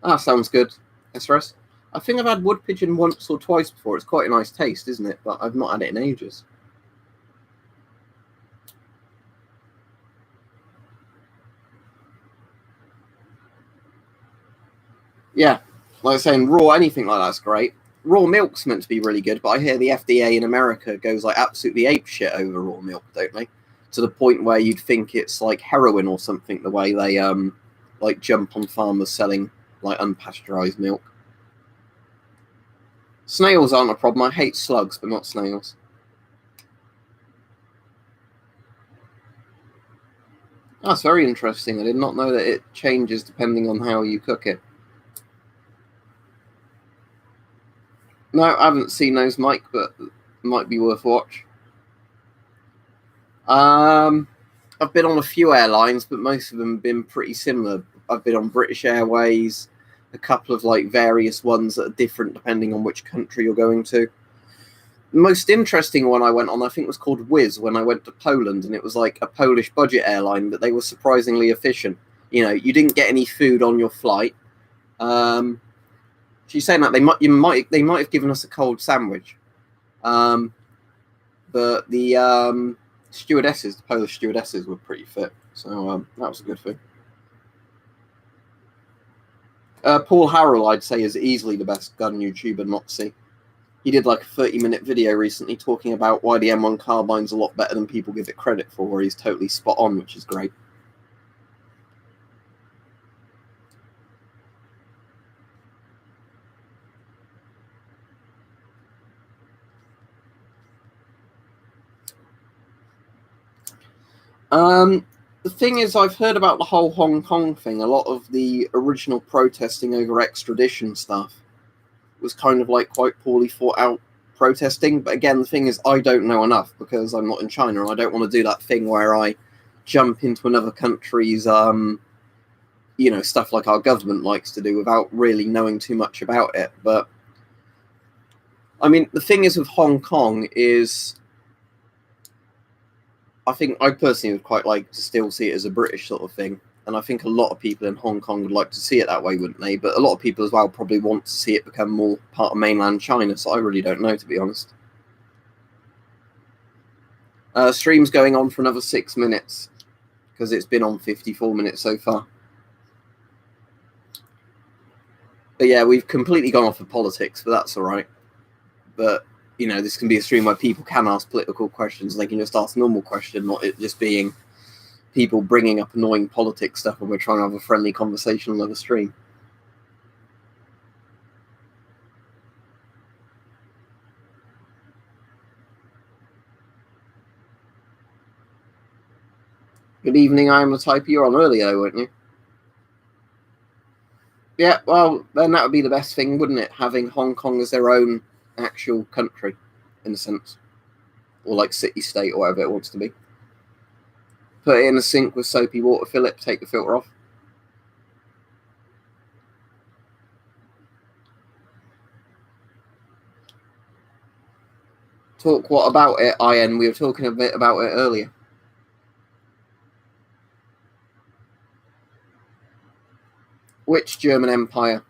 Ah, sounds good. SRS. I think I've had wood pigeon once or twice before. It's quite a nice taste, isn't it? But I've not had it in ages. Yeah, like I was saying, raw anything like that's great. Raw milk's meant to be really good, but I hear the FDA in America goes like absolutely ape shit over raw milk, don't they? To the point where you'd think it's like heroin or something. The way they like jump on farmers selling like unpasteurized milk. Snails aren't a problem. I hate slugs, but not snails. That's very interesting. I did not know that it changes depending on how you cook it. No, I haven't seen those, Mike, but might be worth a watch. Um, I've been on a few airlines, but most of them have been pretty similar. I've been on British Airways, a couple of like various ones that are different depending on which country you're going to. The most interesting one I went on, I think, was called Wizz when I went to Poland, and it was like a Polish budget airline, but they were surprisingly efficient. You didn't get any food on your flight. She's saying that they might have given us a cold sandwich, but the stewardesses, the Polish stewardesses, were pretty fit, so that was a good thing. Paul Harrell, I'd say, is easily the best gun YouTuber not to see. He did like a 30-minute video recently talking about why the M1 carbine's a lot better than people give it credit for, where he's totally spot on, which is great. The thing is, I've heard about the whole Hong Kong thing. A lot of the original protesting over extradition stuff was kind of like quite poorly thought out protesting. But again, the thing is, I don't know enough because I'm not in China, and I don't want to do that thing where I jump into another country's, stuff like our government likes to do without really knowing too much about it. But I mean, the thing is with Hong Kong is, I think I personally would quite like to still see it as a British sort of thing. And I think a lot of people in Hong Kong would like to see it that way, wouldn't they? But a lot of people as well probably want to see it become more part of mainland China. So I really don't know, to be honest. Stream's going on for another 6 minutes because it's been on 54 minutes so far. But yeah, we've completely gone off of politics, but that's all right. But this can be a stream where people can ask political questions. They can just ask normal questions, not it just being people bringing up annoying politics stuff and we're trying to have a friendly conversation on the stream. Good evening, I am the type. You're on earlier, weren't you? Yeah, well, then that would be the best thing, wouldn't it? Having Hong Kong as their own actual country, in a sense. Or like city-state or whatever it wants to be. Put it in a sink with soapy water, fill it, take the filter off. Talk what about it, Ian? We were talking a bit about it earlier. Which German Empire?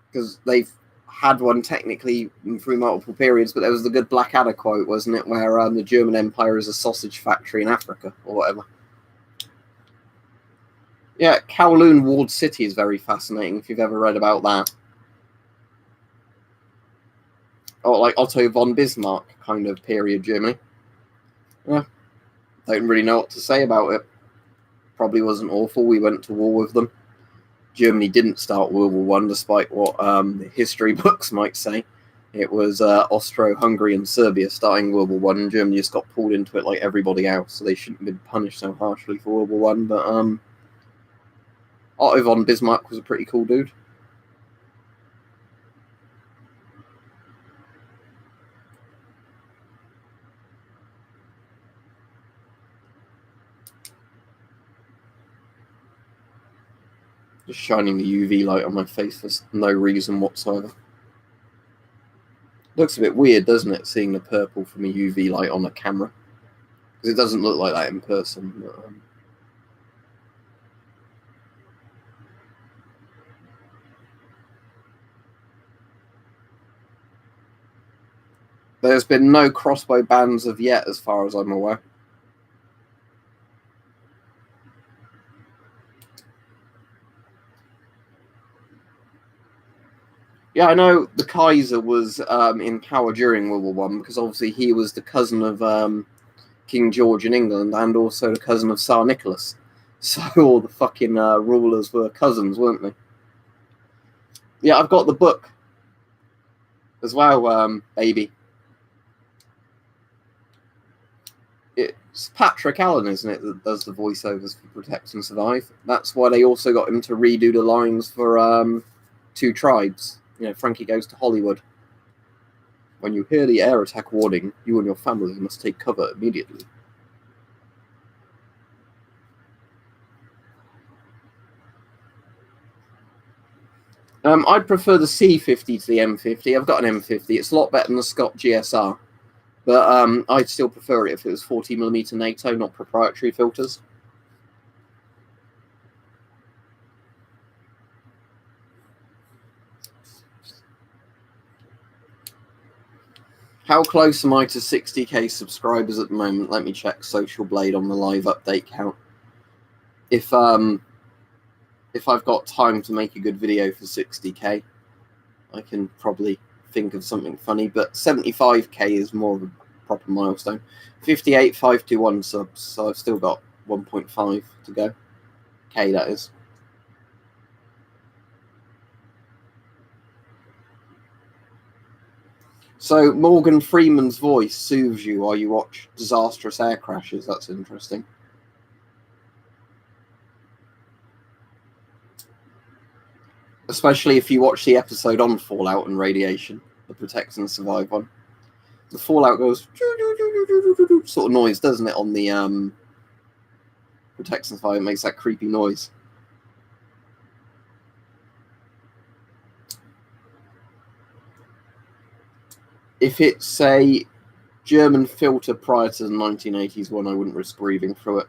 Because they've had one technically through multiple periods, but there was the good Blackadder quote, wasn't it, where the German Empire is a sausage factory in Africa, or whatever. Yeah, Kowloon Walled City is very fascinating, if you've ever read about that. Or like Otto von Bismarck kind of period Germany. Yeah, don't really know what to say about it. Probably wasn't awful. We went to war with them. Germany didn't start World War One, despite what the history books might say. It was Austro-Hungary and Serbia starting World War One, and Germany just got pulled into it like everybody else. So they shouldn't have been punished so harshly for World War One. But Otto von Bismarck was a pretty cool dude. Just shining the UV light on my face for no reason whatsoever. Looks a bit weird, doesn't it, seeing the purple from a UV light on a camera? Because it doesn't look like that in person. But, there's been no crossbow bans of yet, as far as I'm aware. Yeah, I know the Kaiser was in power during World War One because obviously he was the cousin of King George in England and also the cousin of Tsar Nicholas. So all the fucking rulers were cousins, weren't they? Yeah, I've got the book as well, baby. It's Patrick Allen, isn't it, that does the voiceovers for Protect and Survive? That's why they also got him to redo the lines for Two Tribes. You know, Frankie Goes to Hollywood. When you hear the air attack warning, you and your family must take cover immediately. I'd prefer the C50 to the M50. I've got an M50. It's a lot better than the Scott GSR. But I'd still prefer it if it was 40mm NATO, not proprietary filters. How close am I to 60k subscribers at the moment? Let me check Social Blade on the live update count. If I've got time to make a good video for 60k, I can probably think of something funny. But 75k is more of a proper milestone. 58,521 subs, so I've still got 1.5 to go. K, that is. So Morgan Freeman's voice soothes you while you watch disastrous air crashes. That's interesting. Especially if you watch the episode on Fallout and radiation, the Protect and Survive one. The Fallout goes sort of noise, doesn't it, on the Protect and Survive? It makes that creepy noise. If it's a German filter prior to the 1980s one, I wouldn't risk breathing through it.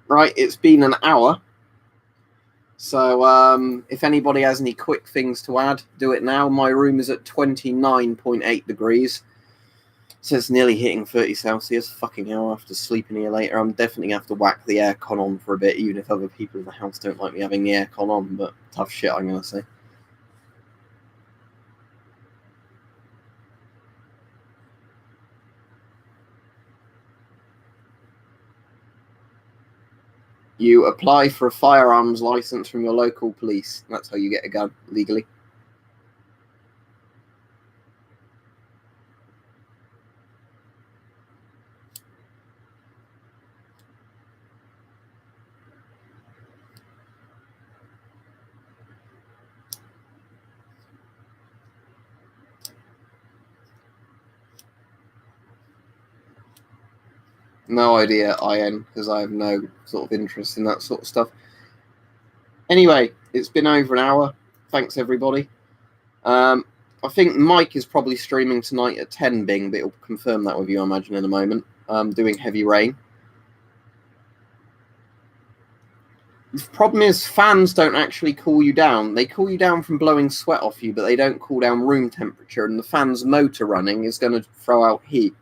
Right, it's been an hour. So if anybody has any quick things to add, do it now. My room is at 29.8 degrees. So it's nearly hitting 30 Celsius. Fucking hell, I'll have to sleep in here later. I'm definitely going to have to whack the aircon on for a bit, even if other people in the house don't like me having the aircon on. But tough shit, I'm going to say. You apply for a firearms license from your local police. That's how you get a gun legally. No idea, IN, because I have no sort of interest in that sort of stuff. Anyway, it's been over an hour. Thanks, everybody. I think Mike is probably streaming tonight at 10, Bing, but he'll confirm that with you, I imagine, in a moment. Doing Heavy Rain. The problem is fans don't actually cool you down. They cool you down from blowing sweat off you, but they don't cool down room temperature, and the fan's motor running is going to throw out heat.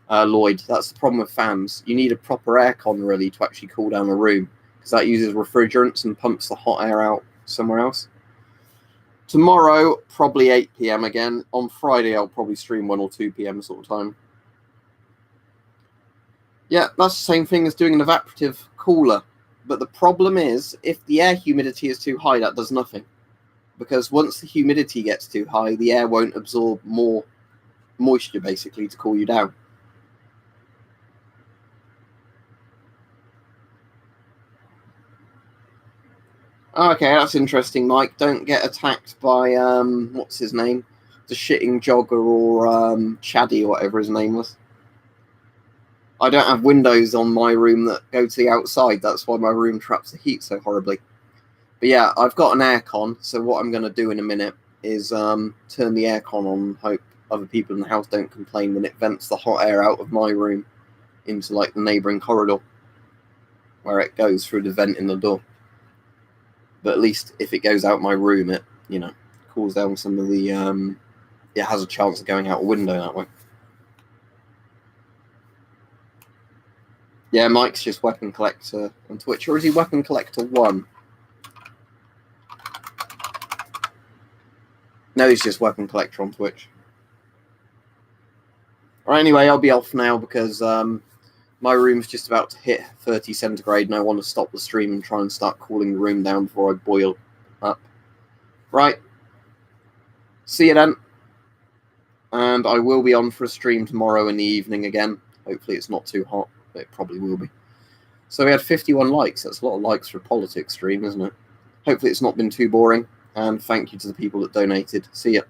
Lloyd, that's the problem with fans. You need a proper aircon, really, to actually cool down a room, because that uses refrigerants and pumps the hot air out somewhere else. Tomorrow, probably 8 p.m. again. On Friday, I'll probably stream 1 or 2 p.m. sort of time. Yeah, that's the same thing as doing an evaporative cooler. But the problem is, if the air humidity is too high, that does nothing. Because once the humidity gets too high, the air won't absorb more moisture, basically, to cool you down. Okay, that's interesting, Mike. Don't get attacked by, what's his name? The shitting jogger or Chaddy or whatever his name was. I don't have windows on my room that go to the outside. That's why my room traps the heat so horribly. But yeah, I've got an aircon, so what I'm going to do in a minute is turn the aircon on, hope other people in the house don't complain when it vents the hot air out of my room into like the neighbouring corridor where it goes through the vent in the door. But at least if it goes out my room, it, you know, cools down some of the, it has a chance of going out a window that way. Yeah, Mike's just Weapon Collector on Twitch. Or is he Weapon Collector 1? No, he's just Weapon Collector on Twitch. Alright, anyway, I'll be off now because my room's just about to hit 30 centigrade and I want to stop the stream and try and start cooling the room down before I boil up. Right. See you then. And I will be on for a stream tomorrow in the evening again. Hopefully it's not too hot, but it probably will be. So we had 51 likes. That's a lot of likes for a politics stream, isn't it? Hopefully it's not been too boring. And thank you to the people that donated. See ya.